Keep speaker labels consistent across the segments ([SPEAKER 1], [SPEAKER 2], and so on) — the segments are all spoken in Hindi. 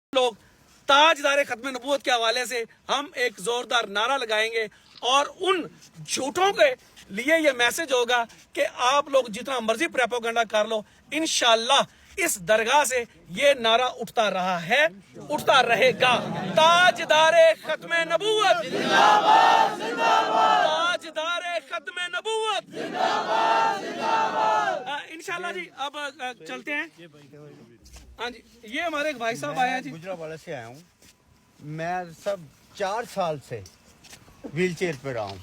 [SPEAKER 1] लोग ताजदार खत्म नबूवत के हवाले से हम एक जोरदार नारा लगाएंगे और उन झूठों के लिए ये मैसेज होगा कि आप लोग जितना मर्जी प्रोपेगेंडा कर लो, इंशाल्लाह इस दरगाह से ये नारा उठता रहा है, उठता रहेगा। ताजदार खत्म नबूवत जिंदाबाद, जिंदाबाद। ताजदार खत्म नबूवत जिंदाबाद, जिंदाबाद। इंशाल्लाह जी अब चलते हैं। हाँ जी, ये हमारे एक भाई साहब आए हैं जी।
[SPEAKER 2] गुजरावाला से आया हूँ। मैं सब 4 साल से व्हील चेयर पे रहा हूँ।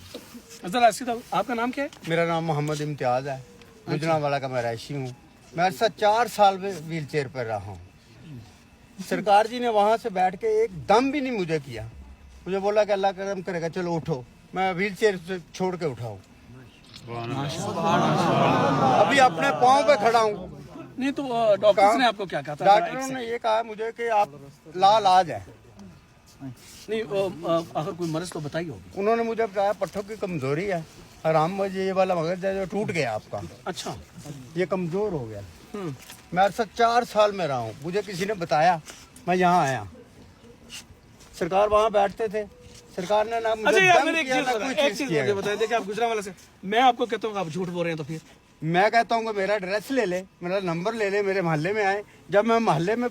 [SPEAKER 1] जरा आपका नाम क्या है?
[SPEAKER 2] मेरा नाम मोहम्मद इम्तियाज है। गुजरावाला का मैं रहायशी हूँ। मैं सब 4 साल में व्हील चेयर पर रहा हूँ। सरकार जी ने वहाँ से बैठ के एक दम भी नहीं मुझे किया। मुझे बोला कि अल्लाह करम करेगा, चलो उठो। मैं व्हील चेयर से छोड़ के उठाऊँ। अभी अपने पाँव पे खड़ा हूँ।
[SPEAKER 1] नहीं तो डॉक्टर ने आपको क्या कहा था?
[SPEAKER 2] डॉक्टरों ने ये कहा मुझे कि आप लाइलाज है।
[SPEAKER 1] नहीं अगर कोई मर्ज तो बताइए होगी।
[SPEAKER 2] उन्होंने मुझे बताया पट्टों की कमजोरी है, आराम में ये वाला मगज है जो टूट गया आपका।
[SPEAKER 1] अच्छा,
[SPEAKER 2] ये कमजोर हो गया। मैं सब 4 साल में रहा हूँ। मुझे किसी ने बताया, मैं यहाँ आया। सरकार वहाँ बैठते थे, सरकार ने ना मुझे दम किया ना कोई चीज किया।
[SPEAKER 1] बताइए, देखिए आप गुजरावाला से, मैं आपको कहता हूँ आप झूठ बोल रहे हैं तो फिर
[SPEAKER 2] मैं कहता हूँ कि मेरा एड्रेस ले ले, मेरा नंबर ले ले, मेरे मोहल्ले में आए। जब मैं मोहल्ले में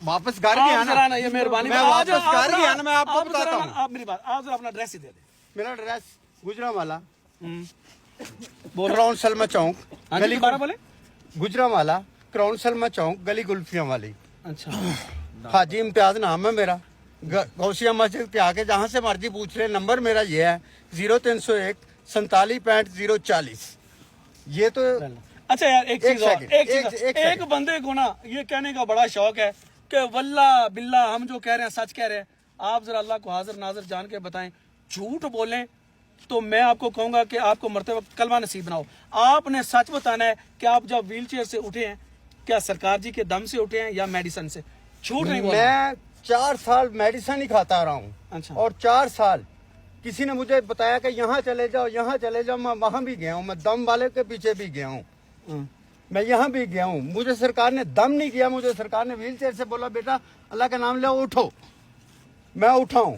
[SPEAKER 2] वापस घर गया ना,
[SPEAKER 1] ये मेहरबानी,
[SPEAKER 2] मैं वापस घर गया ना, मैं आपको बताता हूँ।
[SPEAKER 1] आप मेरी बात, आप जरा अपना एड्रेस ही दे दें।
[SPEAKER 2] मेरा एड्रेस गुजरावाला,
[SPEAKER 1] बोल
[SPEAKER 2] क्राउन सलमा चौक,
[SPEAKER 1] गली 12 बोले।
[SPEAKER 2] गुजरावाला क्राउन सलमा चौक, गली गुल्फियां वाली।
[SPEAKER 1] अच्छा,
[SPEAKER 2] हाजी इम्तियाज नाम है मेरा। गौसिया मस्जिद के आके जहाँ से मर्जी पूछ ले, नंबर मेरा ये है 0301 47.040। ये तो
[SPEAKER 1] अच्छा यार, एक चीज और, एक बंदे को ना ये कहने का बड़ा शौक है कि वल्ला बिल्ला हम जो कह रहे हैं सच कह रहे हैं। आप जरा अल्लाह को हाजिर नाजिर जान के बताएं, झूठ बोलें तो मैं आपको कहूंगा कि आपको मरते वक्त कलमा नसीब ना हो। आपने सच बताना है कि आप जब व्हील चेयर से उठे हैं, क्या सरकार जी के दम से उठे हैं या मेडिसिन से? झूठ नहीं बोलना।
[SPEAKER 2] मैं 4 साल मेडिसिन ही खाता रहा हूँ।
[SPEAKER 1] अच्छा।
[SPEAKER 2] और 4 साल किसी ने मुझे बताया कि यहाँ चले जाओ, यहाँ चले जाओ। मैं वहां भी गया हूँ, मैं दम वाले के पीछे भी गया हूँ, मैं यहाँ भी गया हूँ। मुझे सरकार ने दम नहीं किया। मुझे सरकार ने व्हील चेयर से बोला, बेटा अल्लाह का नाम ले उठो। मैं उठाऊं।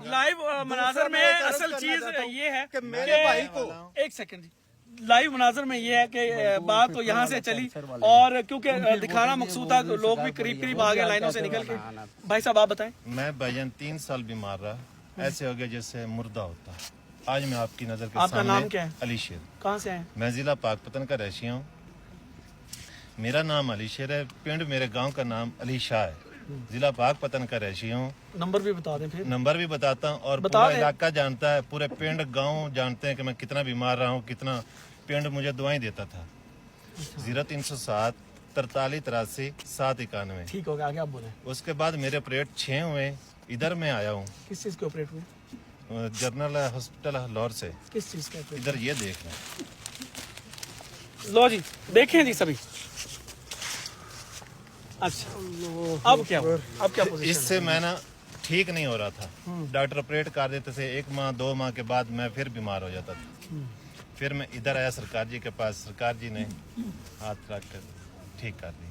[SPEAKER 1] लाइव मनाजर में असल चीज ये है
[SPEAKER 2] कि मेरे भाई को,
[SPEAKER 1] एक सेकंड जी, लाइव मनाजर में ये है कि बात तो यहाँ से चली और क्योंकि दिखाना मकसूद था, लोग भी करीब करीब आ गए लाइनों से निकल के। भाई साहब आप बताएं।
[SPEAKER 3] मैं भाईजान 3 साल बीमार रहा, ऐसे हो गया जैसे मुर्दा होता। आज मैं आपकी नजर के
[SPEAKER 1] आपका नाम क्या है?
[SPEAKER 3] अली शेर।
[SPEAKER 1] कहाँ से आए?
[SPEAKER 3] मैं जिला पाकपतन का रहशी हूँ। मेरा नाम अली शेर है। पिंड मेरे गांव का नाम अली शाह है। जिला पाकपतन का रहशी हूँ।
[SPEAKER 1] नंबर भी बता दें फिर।
[SPEAKER 3] नंबर भी बताता हूँ और पूरा इलाका जानता है, पूरे पिंड गांव जानते हैं कि मैं कितना बीमार रहा हूँ, कितना पिंड मुझे दुआएं देता था। 0307 43 83 791।
[SPEAKER 1] ठीक हो गया, आगे आप बोले।
[SPEAKER 3] उसके बाद मेरे ऑपरेट 6 हुए। इधर मैं आया हूँ
[SPEAKER 1] किस चीज के ऑपरेट हुए?
[SPEAKER 3] जनरल हॉस्पिटल लाहौर से।
[SPEAKER 1] किस चीज का ऑपरेट?
[SPEAKER 3] इधर ये देख रहे हैं।
[SPEAKER 1] लो जी, देखें जी सभी। अच्छा, अब क्या हुआ? अब क्या पोजीशन?
[SPEAKER 3] इससे मैं ना ठीक नहीं हो रहा था। डॉक्टर ऑपरेट कर देते थे, 1 माह 2 माह के बाद मैं फिर बीमार हो जाता था। फिर मैं इधर आया सरकार जी के पास, सरकार जी ने हाथ रख कर ठीक कर दी।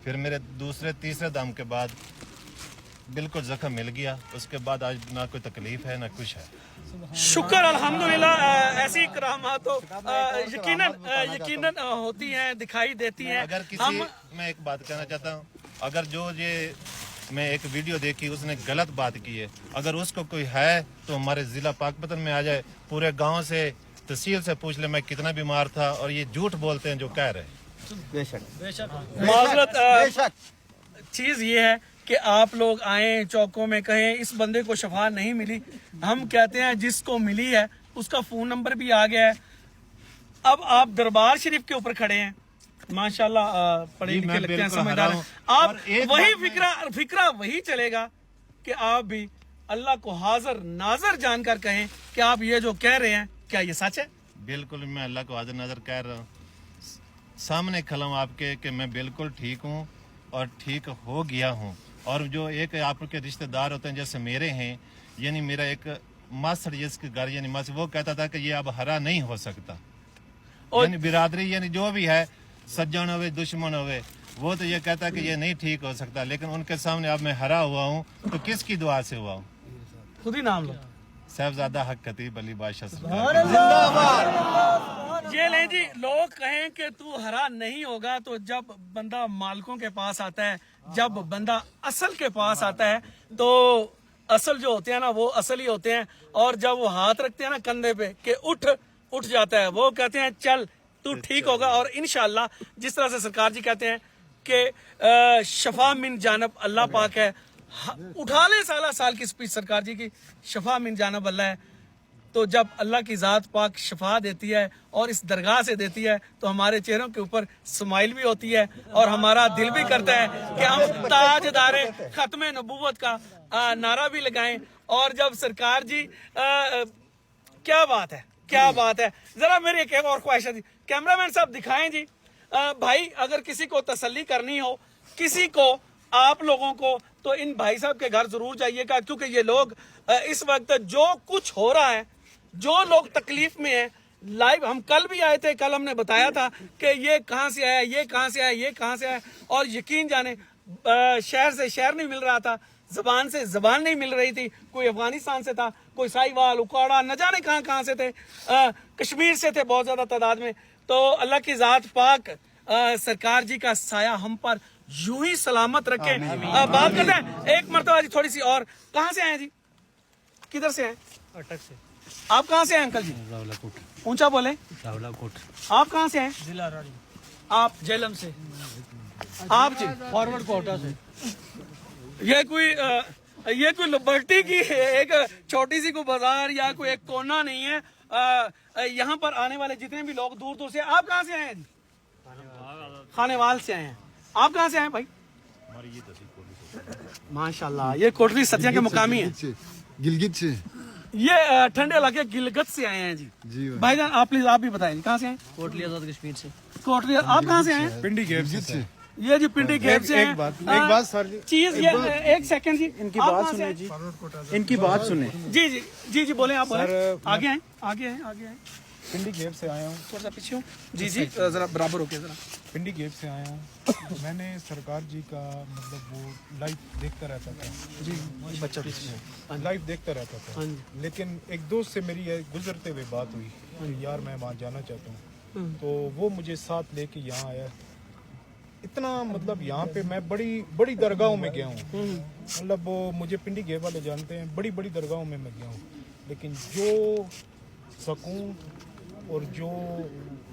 [SPEAKER 3] फिर मेरे दूसरे तीसरे दम के बाद बिल्कुल जख्म मिल गया। उसके बाद आज ना कोई तकलीफ है ना कुछ है।
[SPEAKER 1] शुक्र अल्हम्दुलिल्लाह। ऐसी करामात तो यकीनन होती हैं, दिखाई देती हैं।
[SPEAKER 3] अगर किसी, मैं एक बात कहना चाहता हूँ, अगर जो ये मैं एक वीडियो देखी उसने गलत बात की है, अगर उसको कोई है तो हमारे जिला पाकपतन में आ जाए, पूरे गांव से तहसील से पूछ ले मैं कितना बीमार था। और ये झूठ बोलते हैं जो कह रहे हैं।
[SPEAKER 2] बेशक
[SPEAKER 1] चीज ये है कि आप लोग आए चौकों में कहें इस बंदे को शफा नहीं मिली। हम कहते हैं जिसको मिली है उसका फोन नंबर भी आ गया है। अब आप दरबार शरीफ के ऊपर खड़े हैं, माशाल्लाह पढ़े लिखे लगते हैं, समझदार हैं आप। वही फिक्रा वही चलेगा कि आप भी अल्लाह को हाजिर नाजर जानकर कहें कि आप ये जो कह रहे हैं क्या ये सच है?
[SPEAKER 3] बिल्कुल, मैं अल्लाह को हाजिर नाजर कह रहा हूँ, सामने खड़ा हूँ आपके कि मैं बिल्कुल ठीक हूँ और ठीक हो गया हूँ। और जो एक आपके रिश्तेदार होते हैं जैसे मेरे हैं, यानी मेरा एक मास्टर जिसके घर यानी मास्टर, वो कहता था कि ये अब हरा नहीं हो सकता। यानी बिरादरी यानी जो भी है, सज्जन होवे दुश्मन होवे, वो तो ये कहता है कि ये नहीं ठीक हो सकता, लेकिन उनके सामने अब मैं हरा हुआ हूँ तो किसकी दुआ से हुआ हूँ?
[SPEAKER 1] खुद ही नाम लो।
[SPEAKER 3] साहबजादा हक खतीब अली बादशाह।
[SPEAKER 1] ये ले जी, लोग कहें कि तू हरा नहीं होगा, तो जब बंदा मालिकों के पास आता है, जब बंदा असल के पास आता है, तो असल जो होते हैं ना वो असल ही होते हैं, और जब वो हाथ रखते हैं ना कंधे पे कि उठ जाता है, वो कहते हैं चल तू ठीक होगा। और इंशाल्लाह जिस तरह से सरकार जी कहते हैं कि शफा मिन जानब अल्लाह पाक है, उठा ले साल की स्पीच सरकार जी की, शफा मिन जानब अल्लाह है, तो जब अल्लाह की ज़ात पाक शफा देती है और इस दरगाह से देती है, तो हमारे चेहरों के ऊपर स्माइल भी होती है और हमारा दिल भी करता है कि हम ताजदारे खत्म नबूवत का नारा भी लगाएं। और जब सरकार जी क्या बात है, क्या बात है। जरा मेरी एक और ख्वाहिश है, कैमरामैन साहब दिखाएं जी। भाई अगर किसी को तसल्ली करनी हो, किसी को, आप लोगों को, तो इन भाई साहब के घर जरूर जाइएगा, क्योंकि ये लोग इस वक्त जो कुछ हो रहा है, जो लोग तकलीफ में हैं, लाइव हम कल भी आए थे, कल हमने बताया था कि ये कहां से आया, ये कहां से आया, ये कहां से आया, और यकीन जाने शहर से शहर नहीं मिल रहा था, जबान से जबान नहीं मिल रही थी, कोई अफगानिस्तान से था, कोई साहिवाल, उकाड़ा, न जाने कहां से थे, कश्मीर से थे बहुत ज्यादा तादाद में। तो अल्लाह की जात पाक सरकार जी का साया हम पर यूं ही सलामत रखे। बात करते हैं एक मरतबा जी थोड़ी सी और, कहां से आए जी, किधर से आए?
[SPEAKER 4] अटक से।
[SPEAKER 1] आप कहाँ से आए अंकल जी?
[SPEAKER 4] रावलाकोट।
[SPEAKER 1] ऊंचा बोले।
[SPEAKER 4] रावलाकोट।
[SPEAKER 1] आप कहाँ से आए?
[SPEAKER 4] जिला रानी।
[SPEAKER 1] आप झेलम से। आप जी?
[SPEAKER 4] फॉरवर्ड कोटा से।
[SPEAKER 1] ये कोई लिबर्टी की एक छोटी सी कोई बाजार या कोई एक कोना नहीं है। यहाँ पर आने वाले जितने भी लोग दूर दूर से, आप कहाँ से आए हैं जी? खानेवाल से आए हैं। आप कहाँ से आए भाई? माशाल्लाह, ये कोटली सतिया के मुकामी है।
[SPEAKER 5] गिलगित से।
[SPEAKER 1] ये ठंडे इलाके गिलगित से आए हैं जी। भाईजान आप प्लीज आप भी बताएं कहाँ से हैं?
[SPEAKER 4] कोटली आजाद कश्मीर से।
[SPEAKER 1] कोटली। आप कहाँ से हैं?
[SPEAKER 5] पिंडी गेट से।
[SPEAKER 1] ये जी पिंडी गेट से हैं।
[SPEAKER 2] एक बात सर जी,
[SPEAKER 1] चीज ये एक सेकंड जी,
[SPEAKER 2] इनकी बात सुने जी, इनकी बात सुने
[SPEAKER 1] जी जी जी जी बोले, आप बोले। आगे हैं, आगे हैं, आगे हैं।
[SPEAKER 5] पिंडी गेट से आया हूँ।
[SPEAKER 1] थोड़ा सा पीछे हूँ जी जी, जरा बराबर होके जरा।
[SPEAKER 5] पिंडी गेट से आया हूँ। मैंने सरकार जी का मतलब वो लाइव देखता रहता था
[SPEAKER 1] जी, बच्चा पीछे
[SPEAKER 5] लाइव देखता रहता था, लेकिन एक दोस्त से मेरी गुजरते हुए बात हुई कि यार मैं वहाँ जाना चाहता हूँ, तो वो मुझे साथ लेके यहाँ आया। इतना मतलब यहाँ पे मैं बड़ी दरगाहों में गया हूँ, मतलब वो मुझे पिंडी गेट वाले जानते हैं, बड़ी दरगाहों में मैं गया हूँ, लेकिन जो सुकून और जो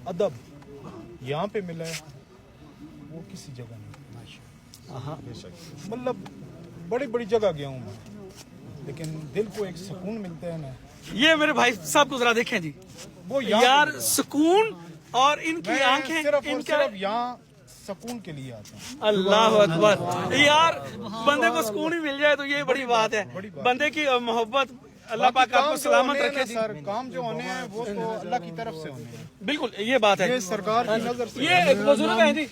[SPEAKER 5] अदब यहाँ पे मिला है वो किसी जगह नहीं। मतलब बड़ी जगह गया हूँ मैं, लेकिन दिल को एक सुकून मिलता है ना।
[SPEAKER 1] ये मेरे भाई साहब को जरा देखें जी,
[SPEAKER 5] वो
[SPEAKER 1] यार सुकून, और इनकी आंखें,
[SPEAKER 5] सिर्फ यहाँ सुकून के लिए आता हूँ।
[SPEAKER 1] अल्लाह अकबर। यार बंदे को सुकून ही मिल जाए तो ये बड़ी बात है। बंदे की मोहब्बत, अल्लाह पाक आपको सलामत रखे जी।
[SPEAKER 5] सर काम जो होने हैं वो तो अल्लाह की तरफ से होने हैं।
[SPEAKER 1] बिल्कुल ये बात है,
[SPEAKER 5] ये सरकार की नजर से।
[SPEAKER 1] ये एक बुजुर्ग है जी।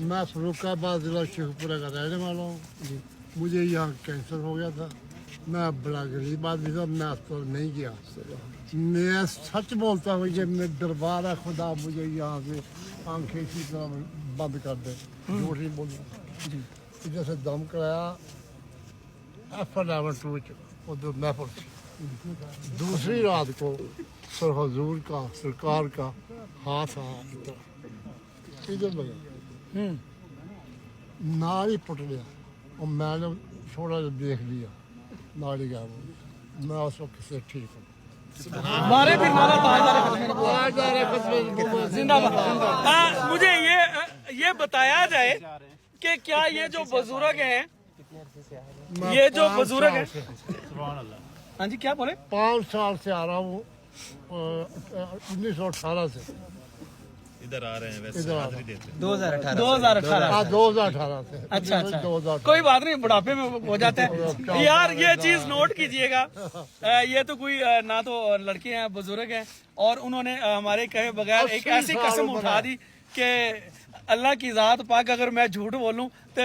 [SPEAKER 6] मैं फरुखाबाद जिला शेखपुरा का रहने वाला हूँ। मुझे यहाँ कैंसर हो गया था, मैं बड़ा गरीब आदमी था, मैं अस्पताल नहीं गया। मैं सच बोलता हूँ, ये मैं दरबार है खुदा, मुझे यहाँ से आंखें इसी तरह बंद कर दे, झूठ नहीं बोलूँ। इधर से दम कराया F11 उधर महफल से। दूसरी रात को सर हजूर का, सरकार का हाथ आया इधर लगा, नाड़ी पट गया और मैंने थोड़ा सा देख लिया, नाड़ी गया, मैं उस वक्त से ठीक हूँ।
[SPEAKER 1] हमारे भी नारा जिंदाबाद। मुझे ये बताया जाए कि क्या ये जो बुजुर्ग हैं, ये जो बुजुर्ग है, हाँ जी क्या बोले?
[SPEAKER 6] 5 साल से आ रहा हूँ, 1918 से
[SPEAKER 3] इधर आ रहे हैं, वैसे
[SPEAKER 6] इधर आ
[SPEAKER 3] हाजिरी देते हैं।
[SPEAKER 1] 2018।
[SPEAKER 6] 2018 से।
[SPEAKER 1] अच्छा
[SPEAKER 6] 2018।
[SPEAKER 1] कोई बात नहीं, बुढ़ापे में हो जाता है। यार ये चीज नोट कीजिएगा, ये तो कोई ना तो लड़के हैं, बुजुर्ग हैं, और उन्होंने हमारे कहे बगैर एक ऐसी कसम उठा दी कि अल्लाह की जात पाक, अगर मैं झूठ बोलूं तो